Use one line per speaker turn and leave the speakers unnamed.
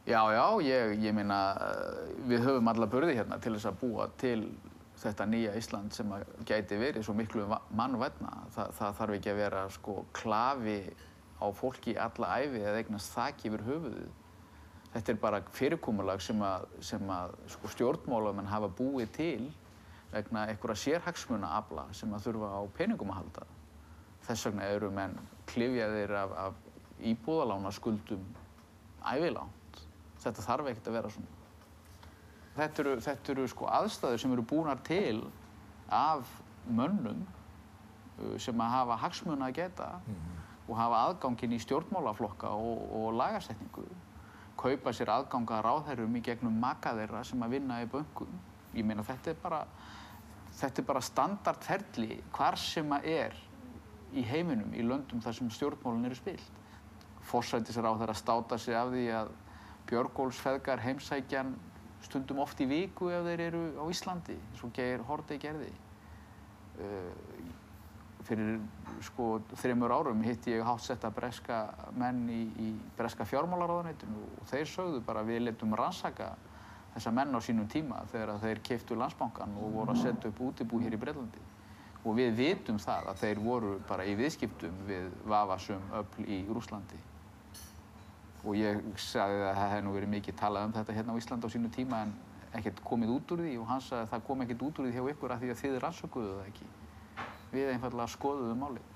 Já, ég meina, við höfum alla burði hérna til þess að búa til þetta nýja Ísland sem gæti verið svo miklu mannvænna. Það þarf ekki að vera sko klafi á fólki í alla ævi eða eignast þak yfir höfuðið. Þetta bara fyrirkomulag sem sko stjórnmálamenn hafa búið til vegna einhverra sérhagsmunaafla sem þurfa á peningum að halda. Þess vegna eru menn klyfjaðir af íbúðalánaskuldum ævilangt. Þetta þarf ekkert að vera svona. Þetta eru sko aðstæður sem eru búnar til af mönnum sem hafa hagsmuna að geta og hafa aðganginn í stjórnmálaflokka og lagasetningu. Kaupa sér aðgang að ráðherrum í gegnum maka þeirra sem að vinna í bönkum. Ég meina, þetta er bara standardferli hvar sem að í heiminum, í löndum þar sem stjórnmálin eru spilt. Forsætisráðherra státa sig af því að Björgólfsfeðgar heimsækja hann stundum oft í viku ef þeir eru á Íslandi, eins og Geir Haarde gerði. Fyrir sko 3 árum hitti ég háttsetta breska menn í breska fjármálaráðuneytinu og þeir sögðu bara að við létum rannsaka þessa menn á sínum tíma þegar þeir keyptu Landsbankann og voru að setja upp útibú hér í Bretlandi. Og við vitum það að þeir voru bara í viðskiptum við vafasöm öfl í Rússlandi. Og ég sagði að það hefði nú verið mikið talað þetta hérna á Íslandi á sínu tíma en ekkert komið út úr því og hann sagði að það kom ekkert út úr því hjá ykkur af því að þið rannsökuðu það ekki. Við einfaldlega skoðuðum málið.